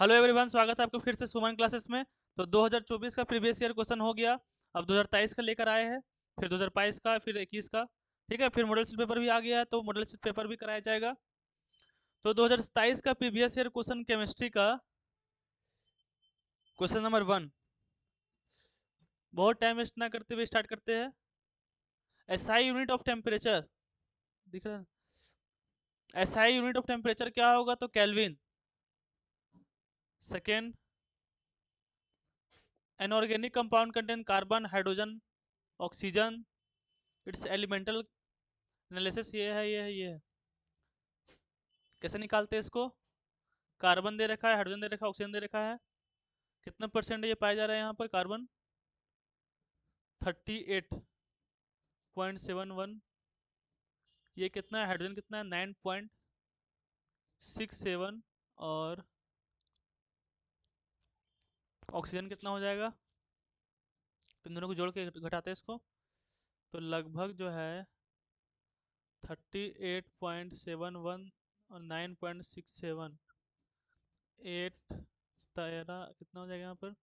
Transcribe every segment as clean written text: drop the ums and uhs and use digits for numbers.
Hello everyone, स्वागत है आपका फिर से सुमन क्लासेस में। तो 2024 का प्रीवियस ईयर क्वेश्चन हो गया। अब 2023 का लेकर आए हैं, फिर 2022 का, फिर 21 का। ठीक है, फिर मॉडल सीट पेपर भी आ गया है, तो मॉडल सीट पेपर भी कराया जाएगा। तो 2027 का प्रीवियस ईयर क्वेश्चन केमिस्ट्री का क्वेश्चन नंबर 1। बहुत टाइम वेस्ट ना करते हुए स्टार्ट करते हैं। एसआई यूनिट ऑफ टेम्परेचर दिख रहा है? एसआई यूनिट ऑफ टेम्परेचर क्या होगा? तो kelvin. Second, an organic compound contain carbon, hydrogen, oxygen. It's elemental analysis ये है। कैसे निकालते हैं इसको? कार्बन दे रखा है, हाइड्रोजन दे रखा है, ऑक्सीजन दे रखा है। कितना परसेंट ये पाया जा रहा है यहाँ पर? कार्बन 38.71। ये कितना है? हाइड्रोजन कितना है? 9.67। और ऑक्सीजन कितना हो जाएगा? तो इन दोनों को जोड़ के घटाते हैं इसको, तो लगभग जो है 38.71 और 9.67, 8 13 कितना हो जाएगा यहाँ पर?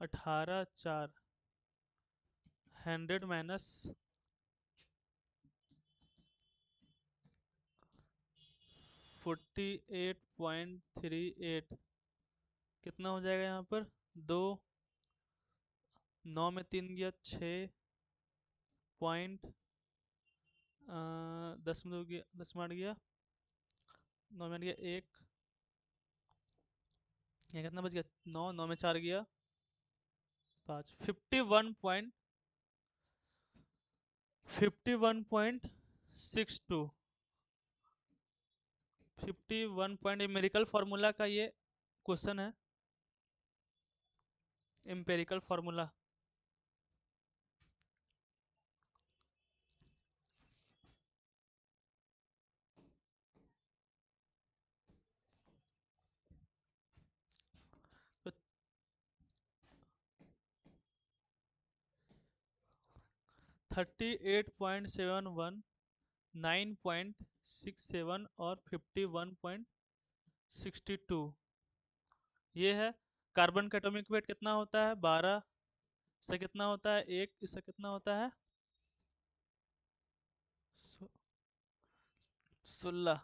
18 4 100 माइनस 48.38 कितना हो जाएगा यहाँ पर? 2 9 में 3 गया 6 पॉइंट 10 में 2 गया, 10 में 8 गया, 9 में 8 गया 1। यहाँ कितना बच गया? 9 9 में 4 गया 5। 51.62। 51 पॉइंट। एम्पेरिकल फार्मूला का ये क्वेश्चन है। एम्पेरिकल फार्मूला तो 38.71, 9.67 और 51.62 ये है। कार्बन का एटॉमिक वेट कितना होता है? 12। इससे कितना होता है? 1। इससे कितना होता है? 16।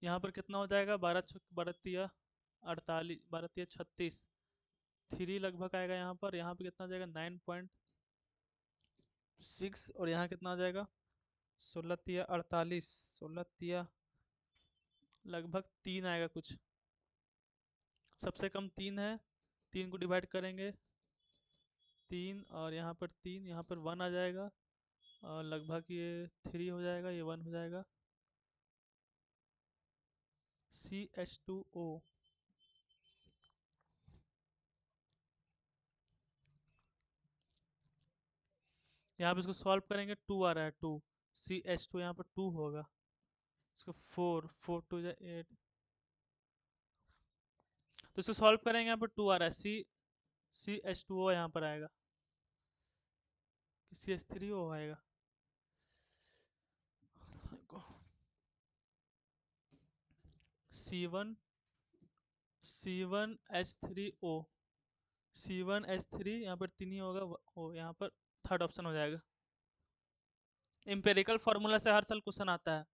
यहाँ पर कितना हो जाएगा? 12 12 तिया 48, 12 तिया 36, 3 लगभग आएगा यहाँ पर। यहाँ पर कितना हो जाएगा? 9.6। और यहाँ कितना आ जाएगा? 16 तिया 48, 16 तिया लगभग 3 आएगा कुछ। सबसे कम 3 है, 3 को डिवाइड करेंगे 3, और यहाँ पर 3, यहाँ पर 1 आ जाएगा, और लगभग ये 3 हो जाएगा, ये 1 हो जाएगा। CH2O। यहाँ पे इसको सॉल्व करेंगे, 2 आ रहा है, 2। CH2 यहाँ पर 2 होगा। इसको 4 4 2 8। तो इसको सॉल्व करेंगे, यहाँ पर 2 आ रहा है, CH2O यहाँ पर आएगा, CH3O आएगा। C1 C1H3O, C1H3 यहाँ पर 3 ही होगा, ओ यहाँ पर थर्ड ऑप्शन हो जाएगा। इंपेरिकल फार्मूला से हर साल क्वेश्चन आता है।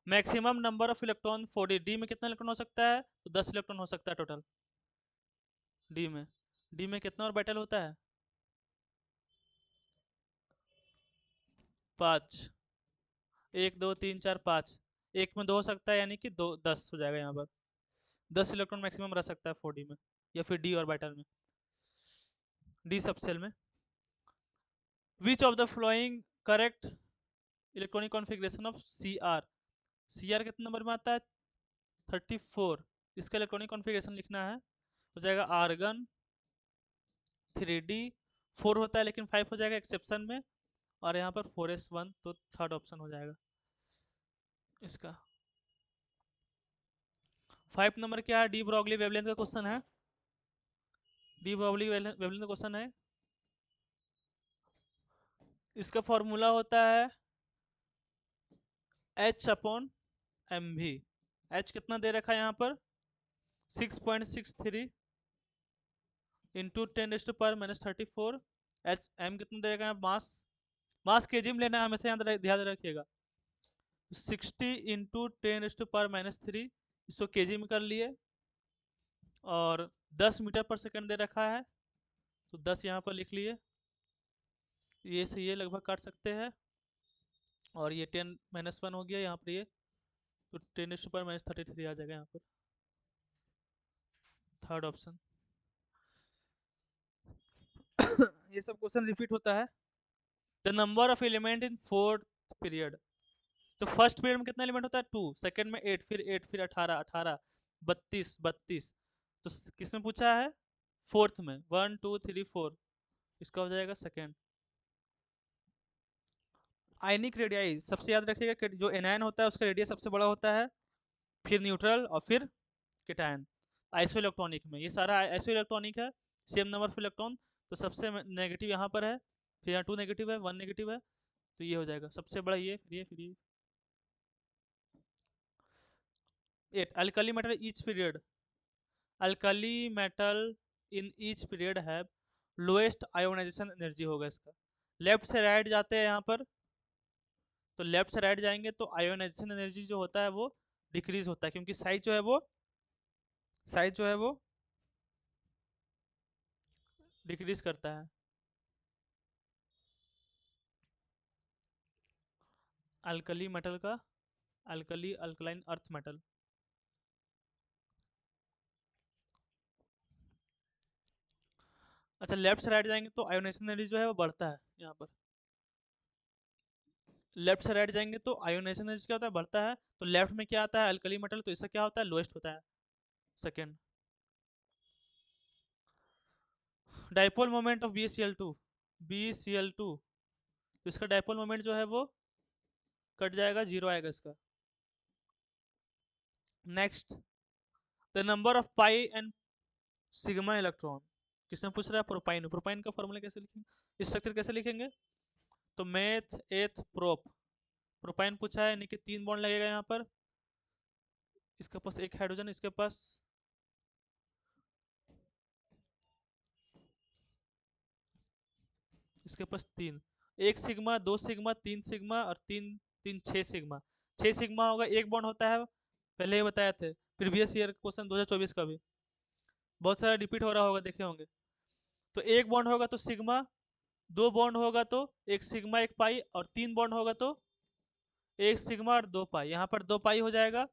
Maximum number of electron 4D। D में कितना इलेक्ट्रॉन हो सकता है? तो 10 इलेक्ट्रॉन हो सकता है टोटल। डी में कितना और बैटल होता है? 5। 1 2 3 4 5। एक में 2 हो सकता है, यानी कि 2 10 हो जाएगा यहाँ पर। 10 इलेक्ट्रॉन मैक्सिमम रह सकता है 4D में, या फिर डी और बैटल में, डी सब सेल में। Which of the following correct electronic configuration of C R कितने नंबर में आता है? 34। इसका इलेक्ट्रॉनिक कॉन्फ़िगरेशन लिखना है, हो जाएगा आर्गन 3D। 4 होता है लेकिन 5 हो जाएगा एक्सेप्शन में, और यहाँ पर 4s1, तो थर्ड ऑप्शन हो जाएगा इसका। 5 नंबर क्या है? डी ब्रॉगली वेवलेंथ का क्वेश्चन है। डी ब्रॉगली वेवलेंथ का क्वेश्चन है। इसका फॉर्मूला होता है H/mv। H कितना दे रखा है यहाँ पर? 6.63 इंटू 10⁻⁻34। एच एम कितना देगा मास, मास केजी में लेना है हमेशा, ध्यान रखिएगा। 60 इंटू 10⁻⁻3 इसको केजी में कर लिए, और 10 मीटर पर सेकंड दे रखा है तो 10 यहाँ पर लिख लिए। ये से ये लगभग काट सकते हैं, और ये 10-1 हो गया यहाँ पर, ये तो 10⁻33 आ जाएगा यहाँ पर, थर्ड ऑप्शन। ये सब क्वेश्चन रिपीट होता है। The number of element in fourth period, तो फर्स्ट पीरियड में कितना एलिमेंट होता है 2, सेकंड में 8, फिर 8, फिर 18, 18, 32, 32। तो किसमें पूछा है, फोर्थ में, 1 2 3 4, इसका हो जाएगा सेकंड। आयनिक रेडियाई सबसे याद रखिएगा कि जो एनायन होता है उसका रेडियस सबसे बड़ा होता है, फिर न्यूट्रल और फिर केटायन। आइसो इलेक्ट्रॉनिक में ये सारा आइसो इलेक्ट्रॉनिक है, सेम नंबर ऑफ इलेक्ट्रॉन, तो सबसे नेगेटिव यहाँ पर है, फिर यहाँ 2 नेगेटिव है, 1 नेगेटिव है, तो ये हो जाएगा सबसे बड़ा ये, फिर ये, फिर ये। 8 alkali metal each period, alkali metal in each period है लोएस्ट आयोनाइजेशन एनर्जी होगा इसका। लेफ्ट से राइट जाते हैं यहाँ पर, तो लेफ्ट से राइट जाएंगे तो आयोनाइजेशन एनर्जी जो होता है वो डिक्रीज होता है, क्योंकि साइज जो है वो डिक्रीज करता है। अल्कली मेटल का, अल्कली अल्कलाइन अर्थ मेटल। अच्छा, लेफ्ट से राइट जाएंगे तो आयोनाइजेशन एनर्जी जो है वो बढ़ता है यहाँ पर। लेफ्ट से राइट जाएंगे तो आयोनाइजेशन एनर्जी क्या होता है, बढ़ता है। तो लेफ्ट में क्या आता है, अल्कली मेटल, तो इसका क्या होता है, लोएस्ट होता है, second. Dipole moment of BeCl2, BeCl2, तो इसका डाइपोल मोमेंट जो है वो कट जाएगा, 0 आएगा इसका। Next, the number of pi and sigma electron, किसने पूछ रहा है, प्रोपाइन। प्रोपाइन का फॉर्मूला कैसे लिखेंगे, स्ट्रक्चर कैसे लिखेंगे, तो मेथ एथ प्रोप, प्रोपाइन पूछा है, यानी कि 3 बॉन्ड लगेगा यहाँ पर, इसके पास एक हाइड्रोजन, इसके पास 3, 1 सिग्मा, 2 सिग्मा, 3 सिग्मा, और 3 3 6 सिग्मा। 6 सिग्मा होगा, एक बॉन्ड होता है, पहले ही बताया थे, प्रीवियस ईयर क्वेश्चन 2024 का भी बहुत सारा रिपीट हो रहा होगा, देखे होंगे। तो एक बॉन्ड होगा तो सिग्मा, 2 बॉन्ड होगा तो एक सिग्मा 1 पाई, और 3 बॉन्ड होगा तो एक सिग्मा और 2 पाई। यहाँ पर 2 पाई हो जाएगा,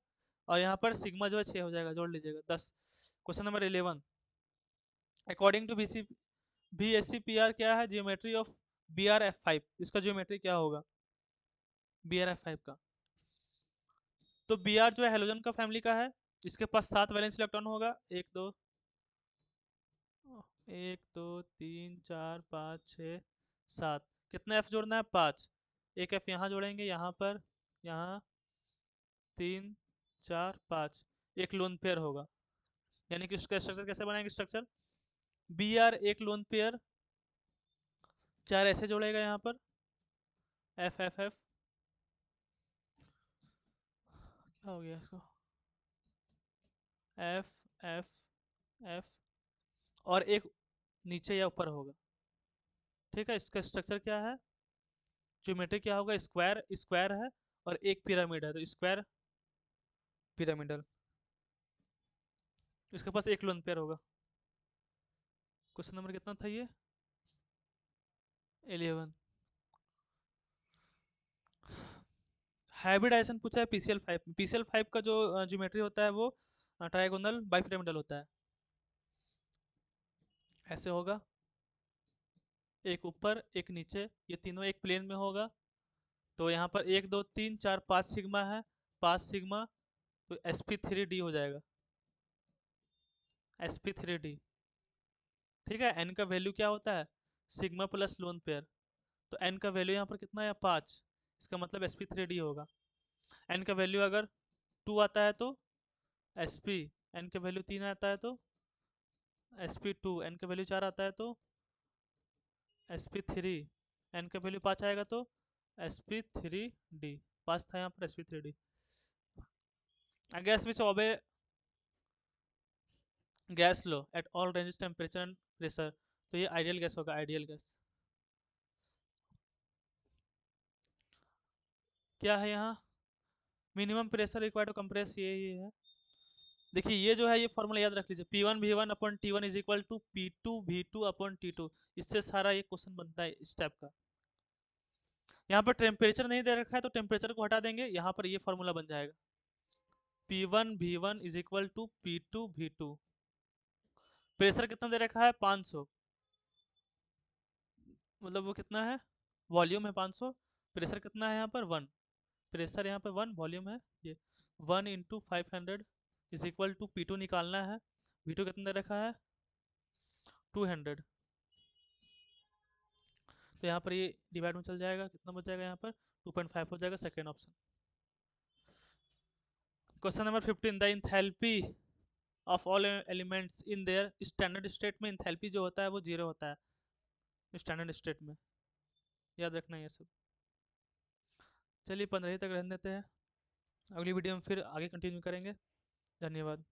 और यहाँ पर सिग्मा जो है 6 हो जाएगा, जोड़ लीजिएगा 10। Question number 11, according to BSc-PR क्या है, जियोमेट्री ऑफ BrF5, इसका जियोमेट्री क्या होगा BrF5 का। तो Br जो है हेलोजन का फैमिली का है, इसके पास 7 वैलेंस इलेक्ट्रॉन होगा, 1 2 3 4 5 6 7। कितना F जोड़ना है, 5, एक F यहाँ जोड़ेंगे, यहाँ पर, यहाँ 3 4 5, एक लोन पेयर होगा। यानी कि उसका स्ट्रक्चर कैसे बनाएंगे, स्ट्रक्चर Br एक लोन पेयर, 4 ऐसे जोड़ेगा यहाँ पर, F क्या हो गया इसको, F F F, और एक नीचे या ऊपर होगा। ठीक है, इसका स्ट्रक्चर क्या है, ज्योमेट्री क्या होगा, स्क्वायर, स्क्वायर है, और एक पिरामिड है, तो स्क्वायर पिरामिडल। इसके पास एक लोन पेयर होगा। क्वेश्चन नंबर कितना था ये, 11। हाइब्रिडाइजेशन पूछा है PCl5, PCl5 का जो ज्योमेट्री होता है वो ट्रायगोनल बाइपिरामिडल होता है, ऐसे होगा, एक ऊपर एक नीचे, ये तीनों एक प्लेन में होगा। तो यहाँ पर 1 2 3 4 5 सिग्मा है, 5 सिग्मा, तो sp3d हो जाएगा, sp3d। ठीक है, n का वैल्यू क्या होता है, सिग्मा प्लस लोन पेयर, तो n का वैल्यू यहाँ पर कितना है, 5, इसका मतलब sp3d होगा। n का वैल्यू अगर 2 आता है तो sp, n का वैल्यू 3 आता है तो sp2, n का वैल्यू 4 आता है तो sp3, n का वैल्यू 5 आएगा तो sp3d, 5 था यहाँ पर sp3d। I guess which obey gas law at all range temperature and pressure, तो ये आइडियल गैस होगा, आइडियल गैस। क्या है यहाँ, minimum pressure required to compress, ये है। देखिए ये जो है ये फॉर्मूला याद रख लीजिए, P1 V1 upon T1 is equal to P2 V2 upon T2। इससे सारा ये क्वेश्चन बनता है इस टाइप का। यहाँ पर टेम्परेचर नहीं दे रखा है तो टेम्परेचर को हटा देंगे, यहाँ पर ये फॉर्मूला बन जाएगा P1 V1 is equal to P2 V2। Pressure कितना दे रखा है 500, मतलब वो कितना है, वॉल्यूम है 500, प्रेशर कितना है यहाँ पर 1, प्रेशर यहाँ पे 1, वॉल्यूम है ये 1 × 500 इज इक्वल टू P2 निकालना है, V2 कितना दे रखा है 200। तो यहाँ पर ये डिवाइड में चल जाएगा, कितना बच जाएगा यहाँ पर 2.5 हो जाएगा, second option. Question number 15, the enthalpy of all elements in their standard state में, इंथैल्पी जो होता है वो 0 होता है स्टैंडर्ड स्टेट में, याद रखना ये सब। चलिए 15 तक रहने देते हैं, अगली वीडियो में फिर आगे कंटिन्यू करेंगे। धन्यवाद।